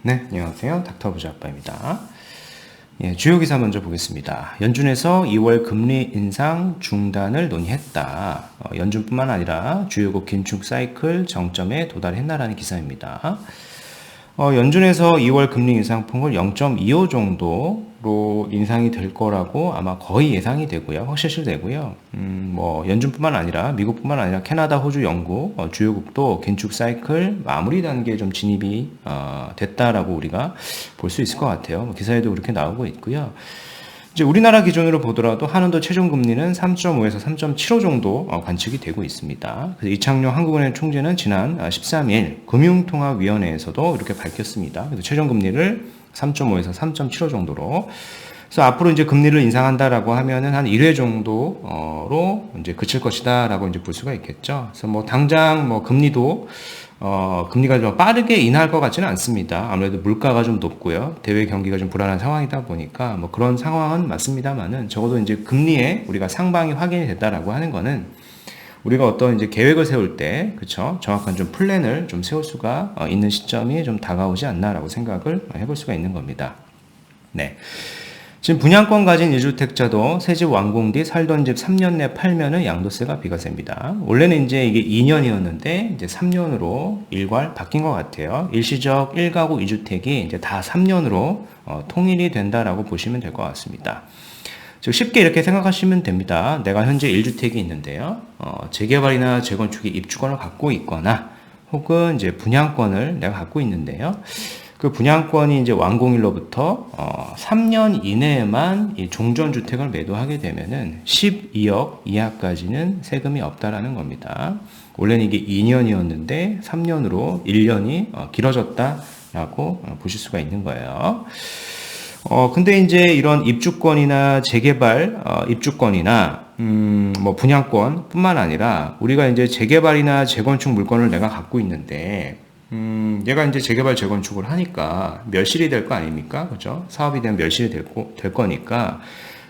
네, 안녕하세요. 닥터 부자아빠입니다. 예, 주요 기사 먼저 보겠습니다. 연준에서 2월 금리 인상 중단을 논의했다. 연준뿐만 아니라 주요국 긴축 사이클 정점에 도달했나라는 기사입니다. 연준에서 2월 금리 인상폭을 0.25 정도로 인상이 될 거라고 아마 거의 예상이 되고요. 확실시되고요. 연준뿐만 아니라 미국뿐만 아니라 캐나다, 호주, 영국 주요국도 긴축 사이클 마무리 단계에 좀 진입이 됐다라고 우리가 볼 수 있을 것 같아요. 기사에도 그렇게 나오고 있고요. 이제 우리나라 기준으로 보더라도 한원도 최종 금리는 3.5에서 3.75 정도 관측이 되고 있습니다. 그래서 이창용 한국은행 총재는 지난 13일 금융통화위원회에서도 이렇게 밝혔습니다. 그래서 최종 금리를 3.5에서 3.75 정도로. 그래서 앞으로 이제 금리를 인상한다라고 하면은 한 1회 정도로 이제 그칠 것이다라고 이제 볼 수가 있겠죠. 그래서 당장 금리도 금리가 좀 빠르게 인하할 것 같지는 않습니다. 아무래도 물가가 좀 높고요. 대외 경기가 좀 불안한 상황이다 보니까 그런 상황은 맞습니다만은 적어도 이제 금리에 우리가 상방이 확인이 됐다라고 하는 거는 우리가 어떤 이제 계획을 세울 때, 그쵸? 정확한 좀 플랜을 좀 세울 수가 있는 시점이 좀 다가오지 않나라고 생각을 해볼 수가 있는 겁니다. 네. 지금 분양권 가진 1주택자도 새집 완공 뒤 살던 집 3년 내 팔면은 양도세가 비과세입니다. 원래는 이제 이게 2년이었는데 이제 3년으로 일괄 바뀐 것 같아요. 일시적 1가구 2주택이 이제 다 3년으로 통일이 된다라고 보시면 될 것 같습니다. 즉 쉽게 이렇게 생각하시면 됩니다. 내가 현재 1주택이 있는데요. 재개발이나 재건축의 입주권을 갖고 있거나 혹은 이제 분양권을 내가 갖고 있는데요. 그 분양권이 이제 완공일로부터 3년 이내에만 이 종전주택을 매도하게 되면은 12억 이하까지는 세금이 없다라는 겁니다. 원래는 이게 2년이었는데 3년으로 1년이 길어졌다라고 보실 수가 있는 거예요. 근데 이제 이런 입주권이나 재개발 입주권이나 분양권 뿐만 아니라 우리가 이제 재개발이나 재건축 물건을 내가 갖고 있는데 얘가 이제 재개발 재건축을 하니까 멸실이 될 거 아닙니까? 그죠? 사업이 되면 멸실이 될 거니까.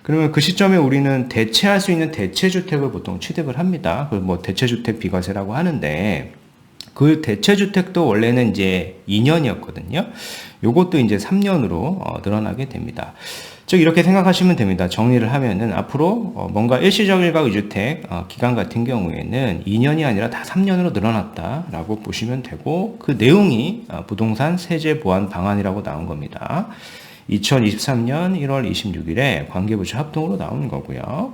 그러면 그 시점에 우리는 대체할 수 있는 대체주택을 보통 취득을 합니다. 그걸 대체주택 비과세라고 하는데, 그 대체주택도 원래는 이제 2년이었거든요. 요것도 이제 3년으로 늘어나게 됩니다. 즉 이렇게 생각하시면 됩니다. 정리를 하면은 앞으로 뭔가 일시적 1가구 2주택 기간 같은 경우에는 2년이 아니라 다 3년으로 늘어났다라고 보시면 되고, 그 내용이 부동산 세제 보완 방안이라고 나온 겁니다. 2023년 1월 26일에 관계부처 합동으로 나온 거고요.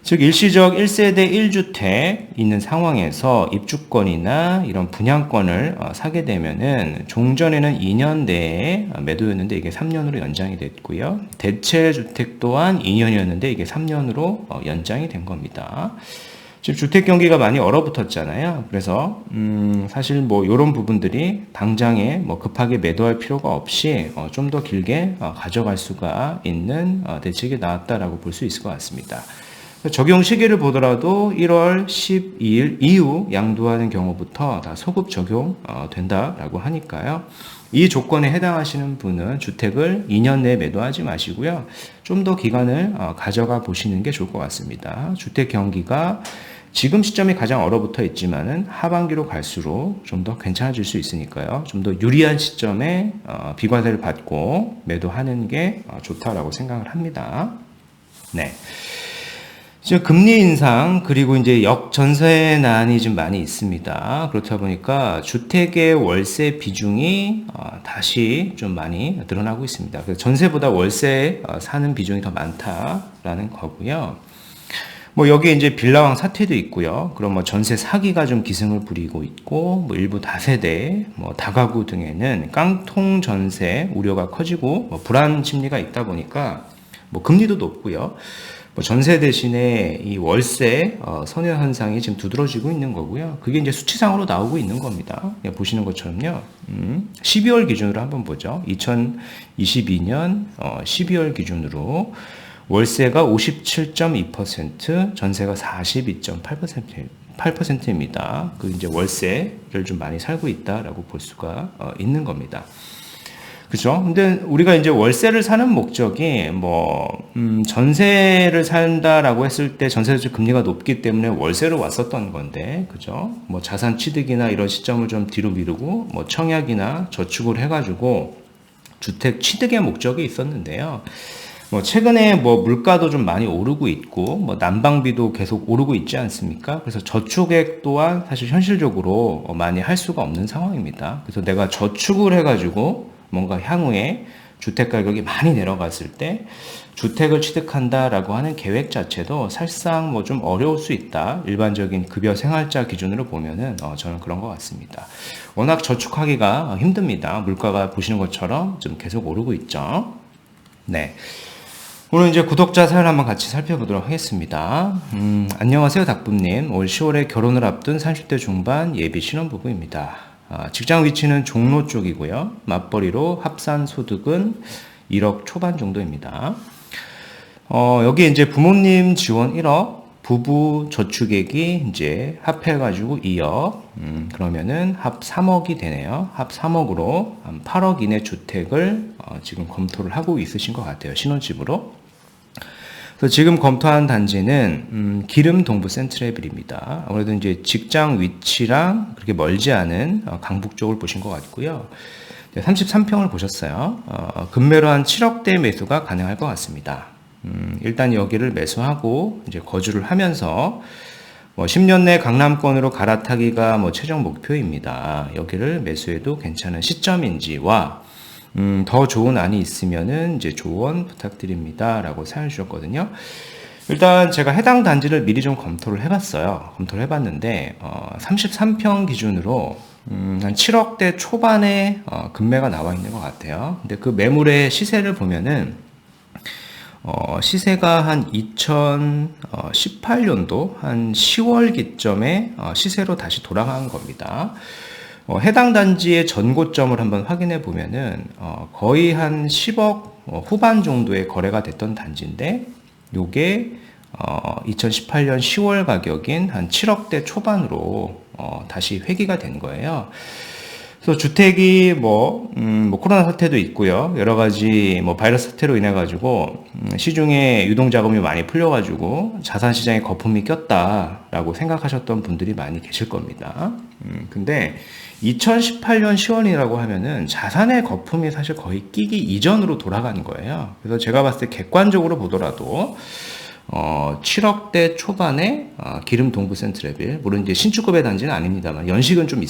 즉 일시적 1세대 1주택 있는 상황에서 입주권이나 이런 분양권을 사게 되면은 종전에는 2년 내에 매도였는데 이게 3년으로 연장이 됐고요. 대체주택 또한 2년이었는데 이게 3년으로 연장이 된 겁니다. 지금 주택 경기가 많이 얼어붙었잖아요. 그래서 사실 이런 부분들이 당장에 급하게 매도할 필요가 없이 좀 더 길게 가져갈 수가 있는 대책이 나왔다라고 볼 수 있을 것 같습니다. 적용 시기를 보더라도 1월 12일 이후 양도하는 경우부터 다 소급 적용 된다라고 하니까요. 이 조건에 해당하시는 분은 주택을 2년 내에 매도하지 마시고요. 좀 더 기간을 가져가 보시는 게 좋을 것 같습니다. 주택 경기가 지금 시점이 가장 얼어붙어 있지만은 하반기로 갈수록 좀 더 괜찮아질 수 있으니까요. 좀 더 유리한 시점에 비과세를 받고 매도하는 게 좋다라고 생각을 합니다. 네. 지금 금리 인상 그리고 이제 역전세난이 좀 많이 있습니다. 그렇다 보니까 주택의 월세 비중이 다시 좀 많이 늘어나고 있습니다. 그래서 전세보다 월세 사는 비중이 더 많다라는 거고요. 여기에 이제 빌라왕 사태도 있고요. 그럼 전세 사기가 좀 기승을 부리고 있고, 일부 다세대, 다가구 등에는 깡통 전세 우려가 커지고, 불안 심리가 있다 보니까, 금리도 높고요. 전세 대신에 이 월세 선호 현상이 지금 두드러지고 있는 거고요. 그게 이제 수치상으로 나오고 있는 겁니다. 보시는 것처럼요. 12월 기준으로 한번 보죠. 2022년 12월 기준으로 월세가 57.2%, 전세가 42.8%입니다. 그 이제 월세를 좀 많이 살고 있다라고 볼 수가 있는 겁니다. 그죠? 근데 우리가 이제 월세를 사는 목적이 전세를 산다라고 했을 때 전세대 금리가 높기 때문에 월세로 왔었던 건데, 그죠? 자산 취득이나 이런 시점을 좀 뒤로 미루고, 청약이나 저축을 해가지고 주택 취득의 목적이 있었는데요. 최근에 물가도 좀 많이 오르고 있고, 난방비도 계속 오르고 있지 않습니까? 그래서 저축액 또한 사실 현실적으로 많이 할 수가 없는 상황입니다. 그래서 내가 저축을 해가지고 뭔가 향후에 주택 가격이 많이 내려갔을 때 주택을 취득한다라고 하는 계획 자체도 사실상 좀 어려울 수 있다. 일반적인 급여 생활자 기준으로 보면은 저는 그런 것 같습니다. 워낙 저축하기가 힘듭니다. 물가가 보시는 것처럼 좀 계속 오르고 있죠. 네. 오늘 이제 구독자 사연 한번 같이 살펴보도록 하겠습니다. 안녕하세요, 닥분님. 올 10월에 결혼을 앞둔 30대 중반 예비 신혼부부입니다. 직장 위치는 종로 쪽이고요. 맞벌이로 합산 소득은 1억 초반 정도입니다. 여기 이제 부모님 지원 1억, 부부 저축액이 이제 합해가지고 2억, 그러면은 합 3억이 되네요. 합 3억으로 한 8억 이내 주택을 지금 검토를 하고 있으신 것 같아요. 신혼집으로. 그래서 지금 검토한 단지는 기름 동부 센트레빌입니다. 아무래도 이제 직장 위치랑 그렇게 멀지 않은 강북 쪽을 보신 것 같고요. 33평을 보셨어요. 금매로 한 7억대 매수가 가능할 것 같습니다. 일단 여기를 매수하고 이제 거주를 하면서 10년 내 강남권으로 갈아타기가 최종 목표입니다. 여기를 매수해도 괜찮은 시점인지와 더 좋은 안이 있으면은 이제 조언 부탁드립니다라고 사연 주셨거든요. 일단 제가 해당 단지를 미리 좀 검토를 해봤어요. 검토를 해봤는데 33평 기준으로 한 7억대 초반에 금매가 나와 있는 것 같아요. 근데 그 매물의 시세를 보면은 시세가 한 2018년도 한 10월 기점에 시세로 다시 돌아간 겁니다. 해당 단지의 전고점을 한번 확인해 보면은 거의 한 10억 후반 정도의 거래가 됐던 단지인데 요게 2018년 10월 가격인 한 7억대 초반으로 다시 회귀가 된 거예요. 그래서 주택이 코로나 사태도 있고요. 여러 가지 바이러스 사태로 인해 가지고 시중에 유동 자금이 많이 풀려 가지고 자산 시장에 거품이 꼈다라고 생각하셨던 분들이 많이 계실 겁니다. 근데 2018년 10월이라고 하면은 자산의 거품이 사실 거의 끼기 이전으로 돌아가는 거예요. 그래서 제가 봤을 때 객관적으로 보더라도 7억대 초반에 기름 동부 센트레빌, 물론 이제 신축급의 단지는 아닙니다만 연식은 좀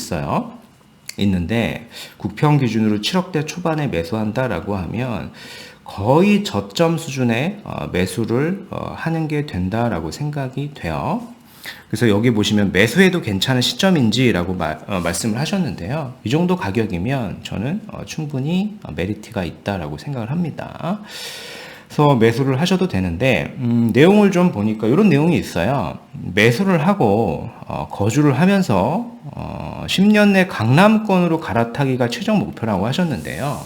있는데 국평 기준으로 7억대 초반에 매수한다라고 하면 거의 저점 수준의 매수를 하는 게 된다라고 생각이 돼요. 그래서 여기 보시면 매수해도 괜찮은 시점인지라고 말씀을 하셨는데요. 이 정도 가격이면 저는 충분히 메리트가 있다라고 생각을 합니다. 그래서 매수를 하셔도 되는데 내용을 좀 보니까 이런 내용이 있어요. 매수를 하고 거주를 하면서 10년 내 강남권으로 갈아타기가 최종 목표라고 하셨는데요.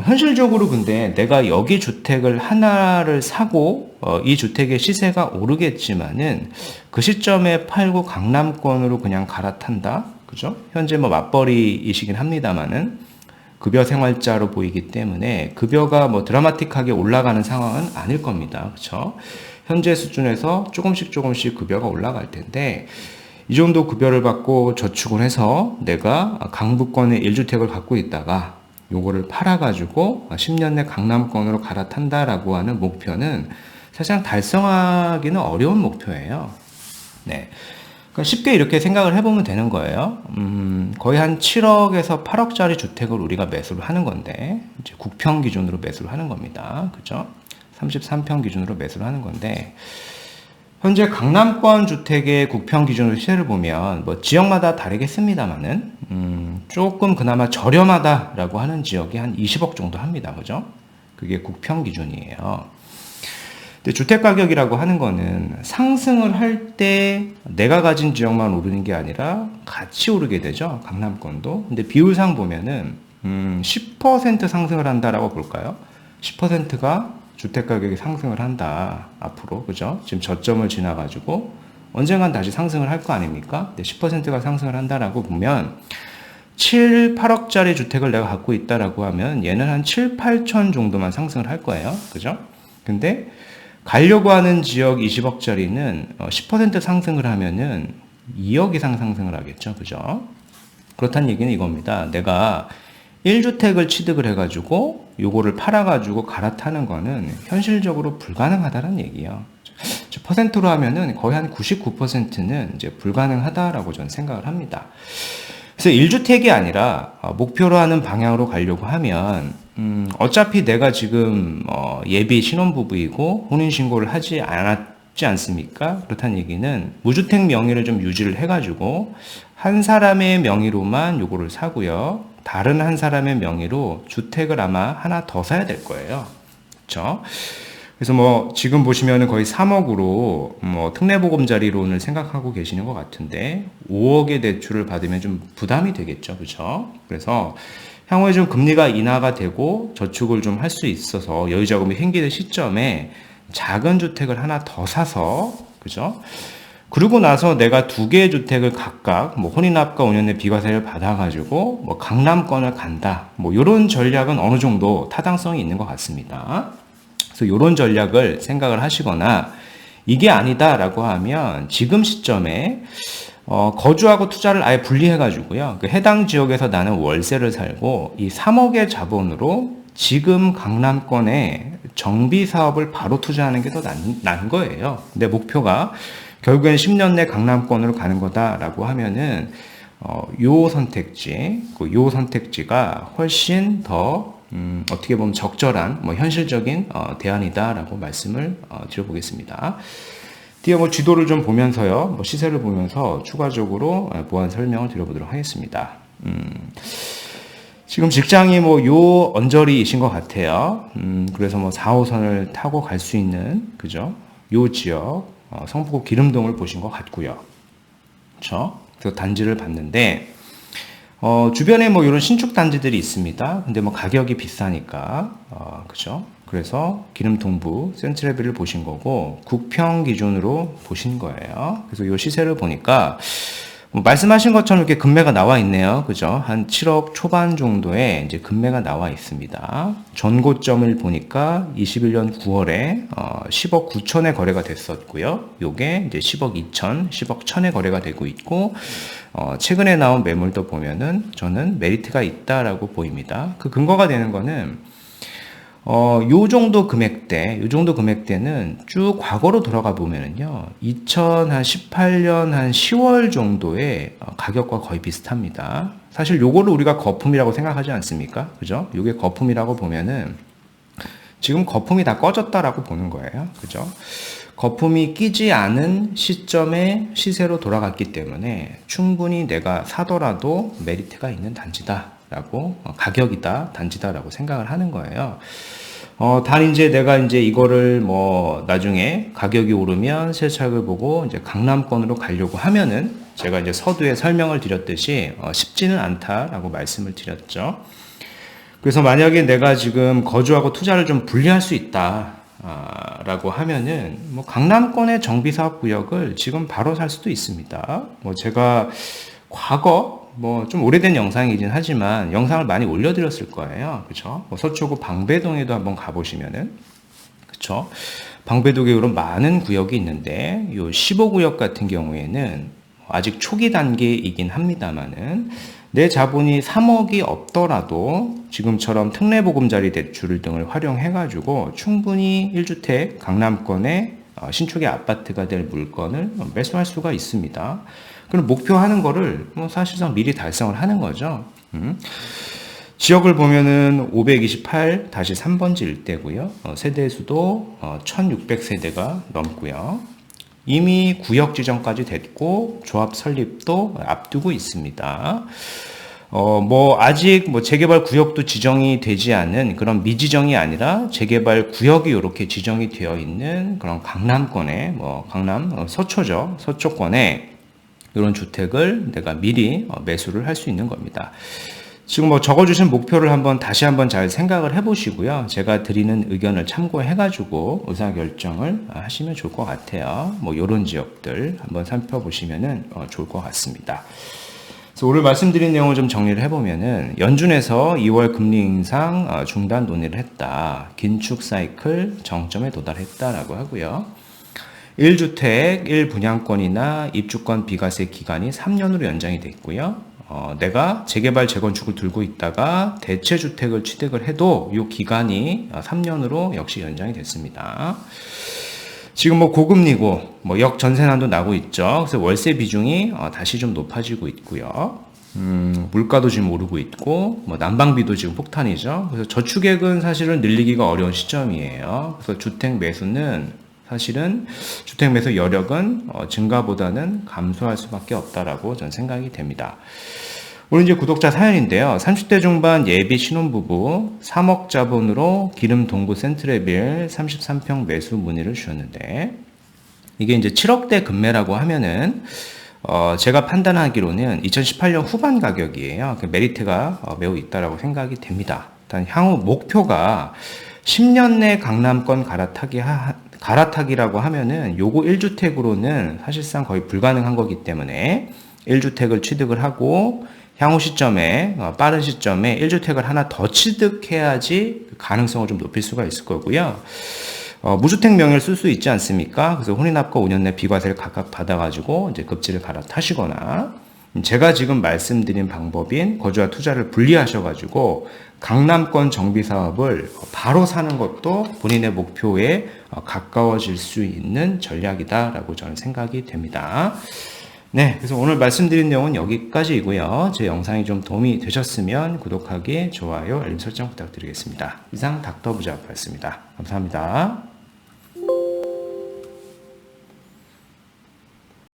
현실적으로 근데 내가 여기 주택을 하나를 사고 이 주택의 시세가 오르겠지만은 그 시점에 팔고 강남권으로 그냥 갈아탄다. 그죠? 현재 맞벌이이시긴 합니다만은 급여 생활자로 보이기 때문에 급여가 드라마틱하게 올라가는 상황은 아닐 겁니다. 그렇죠? 현재 수준에서 조금씩 급여가 올라갈 텐데 이 정도 급여를 받고 저축을 해서 내가 강북권에 1주택을 갖고 있다가 요거를 팔아가지고 10년 내 강남권으로 갈아탄다라고 하는 목표는 사실상 달성하기는 어려운 목표예요. 네. 그러니까 쉽게 이렇게 생각을 해보면 되는 거예요. 거의 한 7억에서 8억짜리 주택을 우리가 매수를 하는 건데, 이제 국평 기준으로 매수를 하는 겁니다. 그죠? 33평 기준으로 매수를 하는 건데, 현재 강남권 주택의 국평 기준으로 시세를 보면 지역마다 다르겠습니다만은 조금 그나마 저렴하다라고 하는 지역이 한 20억 정도 합니다. 그죠? 그게 국평 기준이에요. 근데 주택 가격이라고 하는 거는 상승을 할 때 내가 가진 지역만 오르는 게 아니라 같이 오르게 되죠. 강남권도. 근데 비율상 보면은 10% 상승을 한다라고 볼까요? 10%가 주택 가격이 상승을 한다. 앞으로. 그죠? 지금 저점을 지나가지고 언젠간 다시 상승을 할 거 아닙니까? 10%가 상승을 한다라고 보면 7, 8억짜리 주택을 내가 갖고 있다라고 하면 얘는 한 7, 8천 정도만 상승을 할 거예요. 그죠? 근데 가려고 하는 지역 20억짜리는 10% 상승을 하면은 2억 이상 상승을 하겠죠. 그죠? 그렇다는 얘기는 이겁니다. 내가 1주택을 취득을 해가지고 요거를 팔아가지고 갈아타는 거는 현실적으로 불가능하다는 얘기예요. 퍼센트로 하면은 거의 한 99%는 이제 불가능하다라고 저는 생각을 합니다. 그래서 1주택이 아니라 목표로 하는 방향으로 가려고 하면 어차피 내가 지금 예비 신혼부부이고 혼인신고를 하지 않았지 않습니까? 그렇다는 얘기는 무주택 명의를 좀 유지를 해가지고 한 사람의 명의로만 요거를 사고요. 다른 한 사람의 명의로 주택을 아마 하나 더 사야 될 거예요. 그렇죠? 그래서 뭐 지금 보시면은 거의 3억으로 뭐 특례보금자리론을 생각하고 계시는 것 같은데 5억의 대출을 받으면 좀 부담이 되겠죠. 그렇죠? 그래서 향후에 좀 금리가 인하가 되고 저축을 좀 할 수 있어서 여유 자금이 생기는 시점에 작은 주택을 하나 더 사서 그죠? 그리고 나서 내가 2개의 주택을 각각 뭐 혼인합과 5년의 비과세를 받아가지고 뭐 강남권을 간다. 뭐 이런 전략은 어느 정도 타당성이 있는 것 같습니다. 그래서 이런 전략을 생각을 하시거나 이게 아니다라고 하면 지금 시점에 거주하고 투자를 아예 분리해가지고요. 그 해당 지역에서 나는 월세를 살고 이 3억의 자본으로 지금 강남권에 정비 사업을 바로 투자하는 게 더 난 거예요. 내 목표가 결국엔 10년 내 강남권으로 가는 거다라고 하면은 요 선택지가 훨씬 더 어떻게 보면 적절한 뭐 현실적인 대안이다라고 말씀을 드려보겠습니다. 뒤에 뭐 지도를 좀 보면서요, 뭐 시세를 보면서 추가적으로 보완 설명을 드려보도록 하겠습니다. 지금 직장이 뭐 요 언저리이신 것 같아요. 그래서 뭐 4호선을 타고 갈 수 있는 그죠? 요 지역 성북구 기름동을 보신 것 같고요. 그렇죠? 그래서 단지를 봤는데 주변에 뭐 이런 신축 단지들이 있습니다. 근데 뭐 가격이 비싸니까 그죠? 그래서 기름 동부 센트럴빌을 보신 거고 국평 기준으로 보신 거예요. 그래서 이 시세를 보니까 뭐 말씀하신 것처럼 이렇게 금매가 나와 있네요. 그죠? 한 7억 초반 정도의 이제 금매가 나와 있습니다. 전고점을 보니까 21년 9월에 10억 9천에 거래가 됐었고요. 요게 이제 10억 2천, 10억 1천에 거래가 되고 있고 최근에 나온 매물도 보면은 저는 메리트가 있다라고 보입니다. 그 근거가 되는 거는 요 정도 금액대는 쭉 과거로 돌아가 보면은요, 2018년 한 10월 정도의 가격과 거의 비슷합니다. 사실 요거를 우리가 거품이라고 생각하지 않습니까? 그죠? 요게 거품이라고 보면은 지금 거품이 다 꺼졌다라고 보는 거예요. 그죠? 거품이 끼지 않은 시점에 시세로 돌아갔기 때문에 충분히 내가 사더라도 메리트가 있는 단지다라고 가격이다, 단지다라고 생각을 하는 거예요. 단 이제 내가 이제 이거를 뭐 나중에 가격이 오르면 세차익을 보고 이제 강남권으로 가려고 하면은 제가 이제 서두에 설명을 드렸듯이 쉽지는 않다라고 말씀을 드렸죠. 그래서 만약에 내가 지금 거주하고 투자를 좀 분리할 수 있다. 라고 하면은 뭐 강남권의 정비사업 구역을 지금 바로 살 수도 있습니다. 뭐 제가 과거 뭐 좀 오래된 영상이긴 하지만 영상을 많이 올려드렸을 거예요. 그렇죠? 뭐 서초구 방배동에도 한번 가보시면은 그렇죠? 방배동에 이런 많은 구역이 있는데 요 15구역 같은 경우에는 아직 초기 단계이긴 합니다만은 내 자본이 3억이 없더라도 지금처럼 특례보금자리 대출 등을 활용해가지고 충분히 1주택 강남권의 신축의 아파트가 될 물건을 매수할 수가 있습니다. 그럼 목표하는 거를 뭐 사실상 미리 달성을 하는 거죠. 지역을 보면은 528-3번지 일대고요. 세대수도 1600세대가 넘고요. 이미 구역 지정까지 됐고 조합 설립도 앞두고 있습니다. 뭐 아직 뭐 재개발 구역도 지정이 되지 않은 그런 미지정이 아니라 재개발 구역이 이렇게 지정이 되어 있는 그런 강남권에 뭐 강남 서초죠. 서초권에 이런 주택을 내가 미리 매수를 할 수 있는 겁니다. 지금 뭐 적어주신 목표를 다시 한번 잘 생각을 해보시고요. 제가 드리는 의견을 참고해가지고 의사결정을 하시면 좋을 것 같아요. 뭐 이런 지역들 한번 살펴보시면은 좋을 것 같습니다. 그래서 오늘 말씀드린 내용을 좀 정리를 해보면은 연준에서 2월 금리 인상 중단 논의를 했다. 긴축 사이클 정점에 도달했다라고 하고요. 1주택 1분양권이나 입주권 비과세 기간이 3년으로 연장이 됐고요. 내가 재개발 재건축을 들고 있다가 대체주택을 취득을 해도 이 기간이 3년으로 역시 연장이 됐습니다. 지금 뭐 고금리고 뭐 역전세난도 나고 있죠. 그래서 월세 비중이 다시 좀 높아지고 있고요. 물가도 지금 오르고 있고 뭐 난방비도 지금 폭탄이죠. 그래서 저축액은 사실은 늘리기가 어려운 시점이에요. 그래서 주택 매수는 사실은 주택 매수 여력은 증가보다는 감소할 수밖에 없다라고 저는 생각이 됩니다. 오늘 이제 구독자 사연인데요. 30대 중반 예비 신혼부부 3억 자본으로 기름 동구 센트레빌 33평 매수 문의를 주셨는데 이게 이제 7억대 금매라고 하면은 제가 판단하기로는 2018년 후반 가격이에요. 그 메리트가 매우 있다라고 생각이 됩니다. 일단 향후 목표가 10년 내 강남권 갈아타기라고 하면은 요거 1주택으로는 사실상 거의 불가능한 거기 때문에 1주택을 취득을 하고 향후 시점에 빠른 시점에 1주택을 하나 더 취득해야지 가능성을 좀 높일 수가 있을 거고요. 무주택 명의를 쓸 수 있지 않습니까? 그래서 혼인합과 5년 내 비과세를 각각 받아가지고 이제 급지를 갈아타시거나 제가 지금 말씀드린 방법인 거주와 투자를 분리하셔가지고 강남권 정비 사업을 바로 사는 것도 본인의 목표에 가까워질 수 있는 전략이다라고 저는 생각이 됩니다. 네, 그래서 오늘 말씀드린 내용은 여기까지이고요. 제 영상이 좀 도움이 되셨으면 구독하기, 좋아요, 알림 설정 부탁드리겠습니다. 이상 닥터 부자였습니다. 감사합니다.